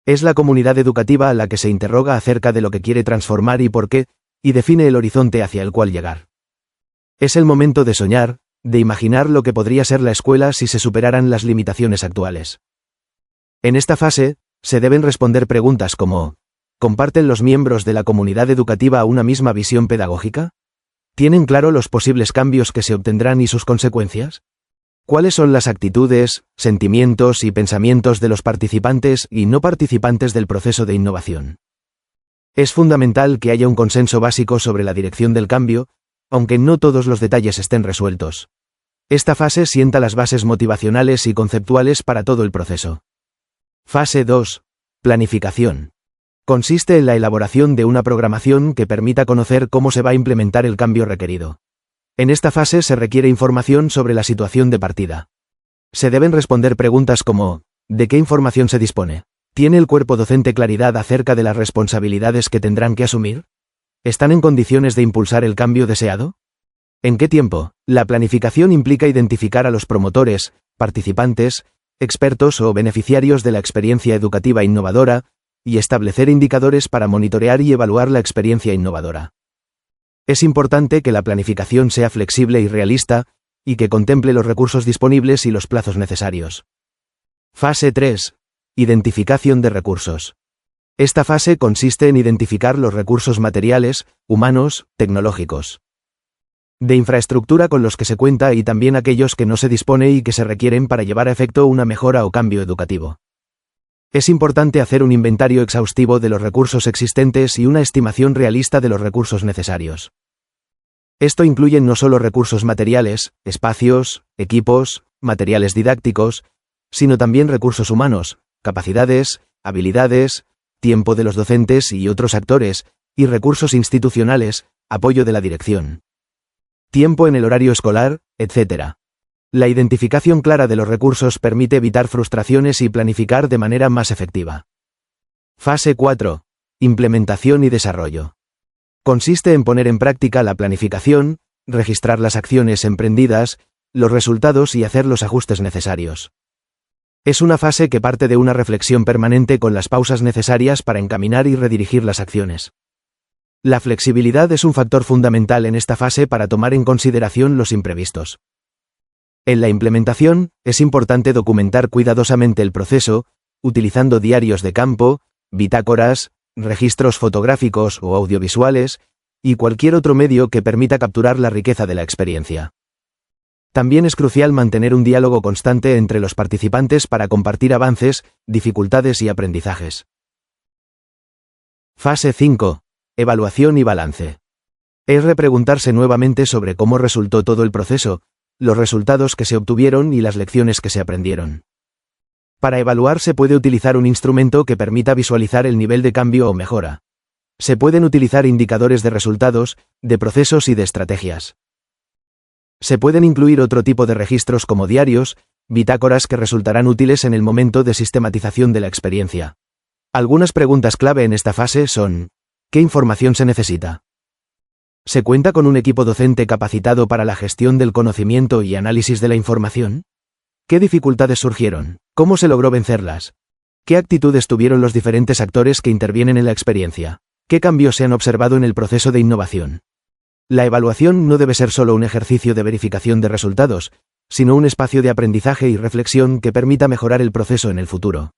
Es la comunidad educativa a la que se interroga acerca de lo que quiere transformar y por qué, y define el horizonte hacia el cual llegar. Es el momento de soñar, de imaginar lo que podría ser la escuela si se superaran las limitaciones actuales. En esta fase, se deben responder preguntas como: ¿comparten los miembros de la comunidad educativa una misma visión pedagógica? ¿Tienen claro los posibles cambios que se obtendrán y sus consecuencias? ¿Cuáles son las actitudes, sentimientos y pensamientos de los participantes y no participantes del proceso de innovación? Es fundamental que haya un consenso básico sobre la dirección del cambio, aunque no todos los detalles estén resueltos. Esta fase sienta las bases motivacionales y conceptuales para todo el proceso. Fase 2. Planificación. Consiste en la elaboración de una programación que permita conocer cómo se va a implementar el cambio requerido. En esta fase se requiere información sobre la situación de partida. Se deben responder preguntas como: ¿de qué información se dispone? ¿Tiene el cuerpo docente claridad acerca de las responsabilidades que tendrán que asumir? ¿Están en condiciones de impulsar el cambio deseado? ¿En qué tiempo? La planificación implica identificar a los promotores, participantes, expertos o beneficiarios de la experiencia educativa innovadora, y establecer indicadores para monitorear y evaluar la experiencia innovadora. Es importante que la planificación sea flexible y realista, y que contemple los recursos disponibles y los plazos necesarios. Fase 3. Identificación de recursos. Esta fase consiste en identificar los recursos materiales, humanos, tecnológicos, de infraestructura con los que se cuenta y también aquellos que no se dispone y que se requieren para llevar a efecto una mejora o cambio educativo. Es importante hacer un inventario exhaustivo de los recursos existentes y una estimación realista de los recursos necesarios. Esto incluye no solo recursos materiales, espacios, equipos, materiales didácticos, sino también recursos humanos, capacidades, habilidades, tiempo de los docentes y otros actores, y recursos institucionales, apoyo de la dirección, tiempo en el horario escolar, etc. La identificación clara de los recursos permite evitar frustraciones y planificar de manera más efectiva. Fase 4. Implementación y desarrollo. Consiste en poner en práctica la planificación, registrar las acciones emprendidas, los resultados y hacer los ajustes necesarios. Es una fase que parte de una reflexión permanente con las pausas necesarias para encaminar y redirigir las acciones. La flexibilidad es un factor fundamental en esta fase para tomar en consideración los imprevistos. En la implementación, es importante documentar cuidadosamente el proceso, utilizando diarios de campo, bitácoras, registros fotográficos o audiovisuales, y cualquier otro medio que permita capturar la riqueza de la experiencia. También es crucial mantener un diálogo constante entre los participantes para compartir avances, dificultades y aprendizajes. Fase 5. Evaluación y balance. Es repreguntarse nuevamente sobre cómo resultó todo el proceso, los resultados que se obtuvieron y las lecciones que se aprendieron. Para evaluar se puede utilizar un instrumento que permita visualizar el nivel de cambio o mejora. Se pueden utilizar indicadores de resultados, de procesos y de estrategias. Se pueden incluir otro tipo de registros como diarios, bitácoras que resultarán útiles en el momento de sistematización de la experiencia. Algunas preguntas clave en esta fase son: ¿qué información se necesita? ¿Se cuenta con un equipo docente capacitado para la gestión del conocimiento y análisis de la información? ¿Qué dificultades surgieron? ¿Cómo se logró vencerlas? ¿Qué actitudes tuvieron los diferentes actores que intervienen en la experiencia? ¿Qué cambios se han observado en el proceso de innovación? La evaluación no debe ser solo un ejercicio de verificación de resultados, sino un espacio de aprendizaje y reflexión que permita mejorar el proceso en el futuro.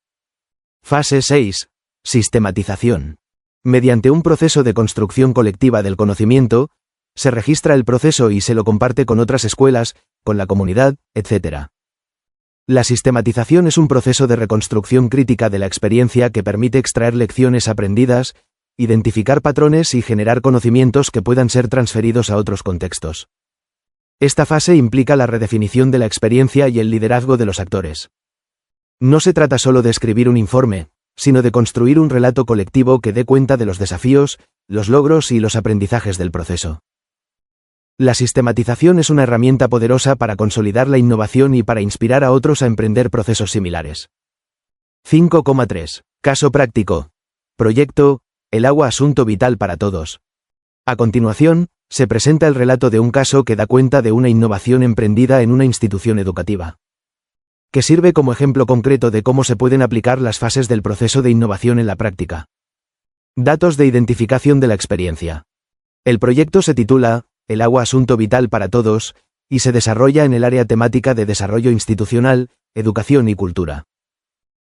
Fase 6. Sistematización. Mediante un proceso de construcción colectiva del conocimiento, se registra el proceso y se lo comparte con otras escuelas, con la comunidad, etc. La sistematización es un proceso de reconstrucción crítica de la experiencia que permite extraer lecciones aprendidas, identificar patrones y generar conocimientos que puedan ser transferidos a otros contextos. Esta fase implica la redefinición de la experiencia y el liderazgo de los actores. No se trata solo de escribir un informe, sino de construir un relato colectivo que dé cuenta de los desafíos, los logros y los aprendizajes del proceso. La sistematización es una herramienta poderosa para consolidar la innovación y para inspirar a otros a emprender procesos similares. 5,3. Caso práctico. Proyecto: el agua, asunto vital para todos. A continuación, se presenta el relato de un caso que da cuenta de una innovación emprendida en una institución educativa, que sirve como ejemplo concreto de cómo se pueden aplicar las fases del proceso de innovación en la práctica. Datos de identificación de la experiencia. El proyecto se titula El agua, asunto vital para todos, y se desarrolla en el área temática de desarrollo institucional, educación y cultura.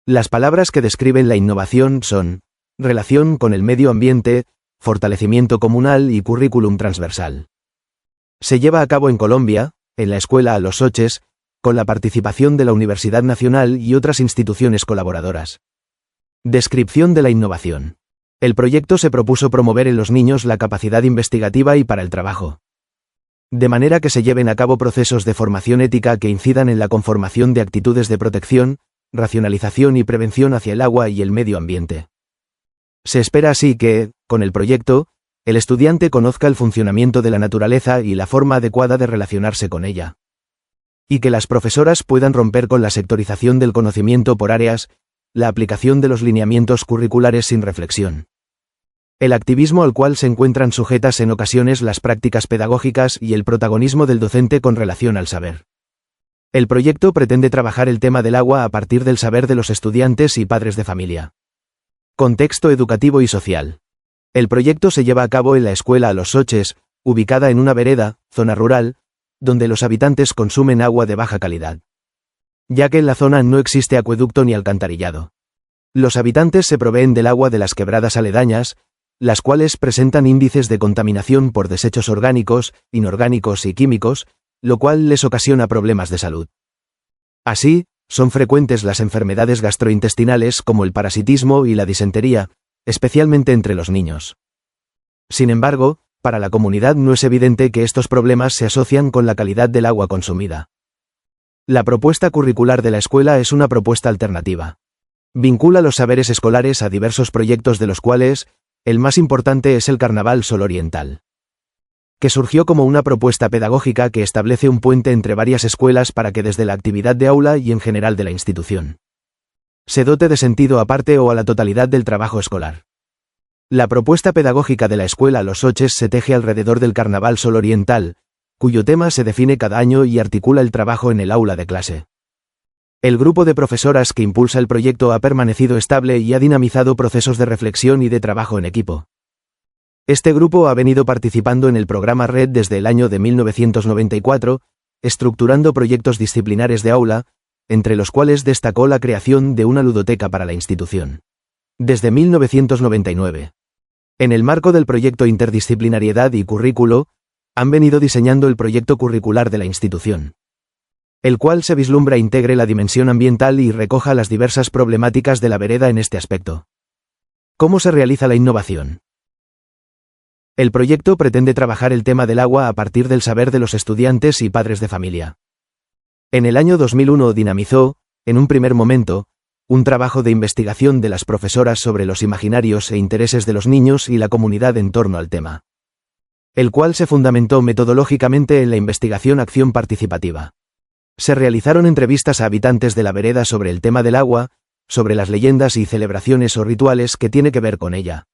Las palabras que describen la innovación son: relación con el medio ambiente, fortalecimiento comunal y currículum transversal. Se lleva a cabo en Colombia, en la escuela Los Soches, con la participación de la Universidad Nacional y otras instituciones colaboradoras. Descripción de la innovación. El proyecto se propuso promover en los niños la capacidad investigativa y para el trabajo, de manera que se lleven a cabo procesos de formación ética que incidan en la conformación de actitudes de protección, racionalización y prevención hacia el agua y el medio ambiente. Se espera así que, con el proyecto, el estudiante conozca el funcionamiento de la naturaleza y la forma adecuada de relacionarse con ella. Y que las profesoras puedan romper con la sectorización del conocimiento por áreas, la aplicación de los lineamientos curriculares sin reflexión. El activismo al cual se encuentran sujetas en ocasiones las prácticas pedagógicas y el protagonismo del docente con relación al saber. El proyecto pretende trabajar el tema del agua a partir del saber de los estudiantes y padres de familia. Contexto educativo y social. El proyecto se lleva a cabo en la escuela Los Soches, ubicada en una vereda, zona rural, donde los habitantes consumen agua de baja calidad, ya que en la zona no existe acueducto ni alcantarillado. Los habitantes se proveen del agua de las quebradas aledañas, las cuales presentan índices de contaminación por desechos orgánicos, inorgánicos y químicos, lo cual les ocasiona problemas de salud. Así, son frecuentes las enfermedades gastrointestinales como el parasitismo y la disentería, especialmente entre los niños. Sin embargo, para la comunidad no es evidente que estos problemas se asocian con la calidad del agua consumida. La propuesta curricular de la escuela es una propuesta alternativa. Vincula los saberes escolares a diversos proyectos de los cuales, el más importante es el Carnaval Sol Oriental, que surgió como una propuesta pedagógica que establece un puente entre varias escuelas para que desde la actividad de aula y en general de la institución se dote de sentido aparte o a la totalidad del trabajo escolar. La propuesta pedagógica de la escuela Los Soches se teje alrededor del Carnaval Sol Oriental, cuyo tema se define cada año y articula el trabajo en el aula de clase. El grupo de profesoras que impulsa el proyecto ha permanecido estable y ha dinamizado procesos de reflexión y de trabajo en equipo. Este grupo ha venido participando en el programa Red desde el año de 1994, estructurando proyectos disciplinares de aula, entre los cuales destacó la creación de una ludoteca para la institución, desde 1999. En el marco del proyecto Interdisciplinariedad y Currículo, han venido diseñando el proyecto curricular de la institución, el cual se vislumbra integre la dimensión ambiental y recoja las diversas problemáticas de la vereda en este aspecto. ¿Cómo se realiza la innovación? El proyecto pretende trabajar el tema del agua a partir del saber de los estudiantes y padres de familia. En el año 2001 dinamizó, en un primer momento, un trabajo de investigación de las profesoras sobre los imaginarios e intereses de los niños y la comunidad en torno al tema, el cual se fundamentó metodológicamente en la investigación-acción participativa. Se realizaron entrevistas a habitantes de la vereda sobre el tema del agua, sobre las leyendas y celebraciones o rituales que tiene que ver con ella.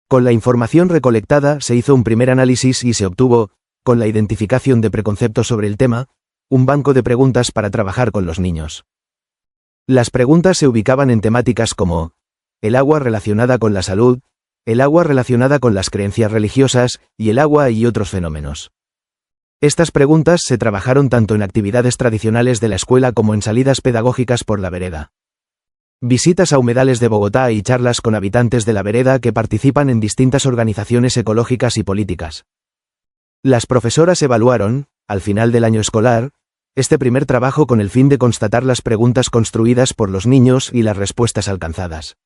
Con la información recolectada se hizo un primer análisis y se obtuvo, con la identificación de preconceptos sobre el tema, un banco de preguntas para trabajar con los niños. Las preguntas se ubicaban en temáticas como el agua relacionada con la salud, el agua relacionada con las creencias religiosas y el agua y otros fenómenos. Estas preguntas se trabajaron tanto en actividades tradicionales de la escuela como en salidas pedagógicas por la vereda, visitas a humedales de Bogotá y charlas con habitantes de la vereda que participan en distintas organizaciones ecológicas y políticas. Las profesoras evaluaron, al final del año escolar, este primer trabajo con el fin de constatar las preguntas construidas por los niños y las respuestas alcanzadas.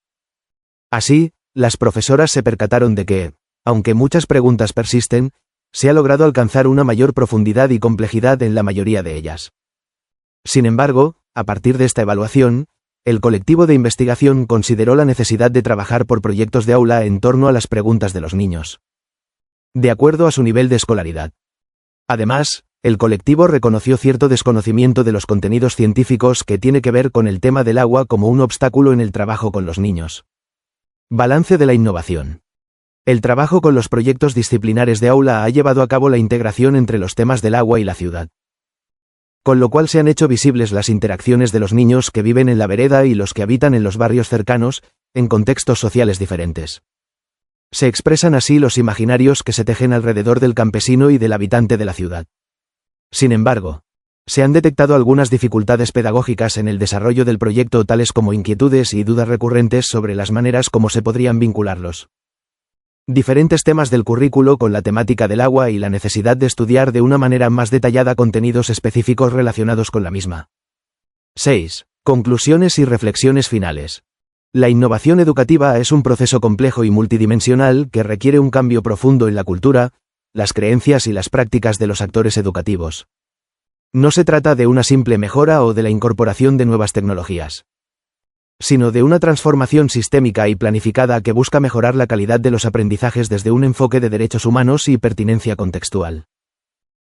Así, las profesoras se percataron de que, aunque muchas preguntas persisten, se ha logrado alcanzar una mayor profundidad y complejidad en la mayoría de ellas. Sin embargo, a partir de esta evaluación, el colectivo de investigación consideró la necesidad de trabajar por proyectos de aula en torno a las preguntas de los niños, de acuerdo a su nivel de escolaridad. Además, el colectivo reconoció cierto desconocimiento de los contenidos científicos que tiene que ver con el tema del agua como un obstáculo en el trabajo con los niños. Balance de la innovación. El trabajo con los proyectos disciplinares de aula ha llevado a cabo la integración entre los temas del agua y la ciudad, con lo cual se han hecho visibles las interacciones de los niños que viven en la vereda y los que habitan en los barrios cercanos, en contextos sociales diferentes. Se expresan así los imaginarios que se tejen alrededor del campesino y del habitante de la ciudad. Sin embargo, se han detectado algunas dificultades pedagógicas en el desarrollo del proyecto, tales como inquietudes y dudas recurrentes sobre las maneras como se podrían vincularlos diferentes temas del currículo con la temática del agua y la necesidad de estudiar de una manera más detallada contenidos específicos relacionados con la misma. 6. Conclusiones y reflexiones finales. La innovación educativa es un proceso complejo y multidimensional que requiere un cambio profundo en la cultura, las creencias y las prácticas de los actores educativos. No se trata de una simple mejora o de la incorporación de nuevas tecnologías. sino de una transformación sistémica y planificada que busca mejorar la calidad de los aprendizajes desde un enfoque de derechos humanos y pertinencia contextual.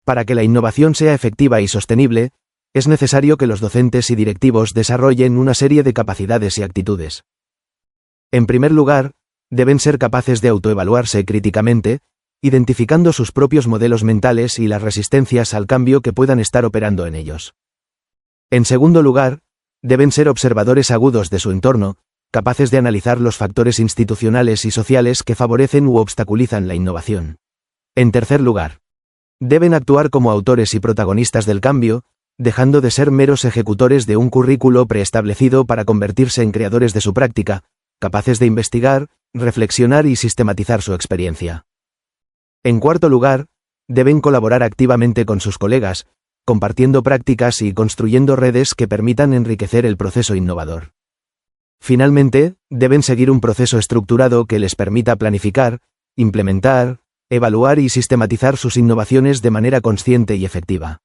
Para que la innovación sea efectiva y sostenible, es necesario que los docentes y directivos desarrollen una serie de capacidades y actitudes. En primer lugar, deben ser capaces de autoevaluarse críticamente, identificando sus propios modelos mentales y las resistencias al cambio que puedan estar operando en ellos. En segundo lugar, deben ser observadores agudos de su entorno, capaces de analizar los factores institucionales y sociales que favorecen u obstaculizan la innovación. En tercer lugar, deben actuar como autores y protagonistas del cambio, dejando de ser meros ejecutores de un currículo preestablecido para convertirse en creadores de su práctica, capaces de investigar, reflexionar y sistematizar su experiencia. En cuarto lugar, deben colaborar activamente con sus colegas, compartiendo prácticas y construyendo redes que permitan enriquecer el proceso innovador. Finalmente, deben seguir un proceso estructurado que les permita planificar, implementar, evaluar y sistematizar sus innovaciones de manera consciente y efectiva.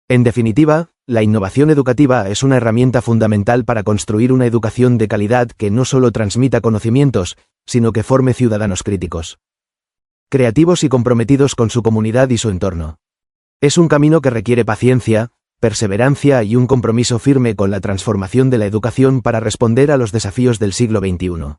En definitiva, la innovación educativa es una herramienta fundamental para construir una educación de calidad que no solo transmita conocimientos, sino que forme ciudadanos críticos, creativos y comprometidos con su comunidad y su entorno. Es un camino que requiere paciencia, perseverancia y un compromiso firme con la transformación de la educación para responder a los desafíos del siglo XXI.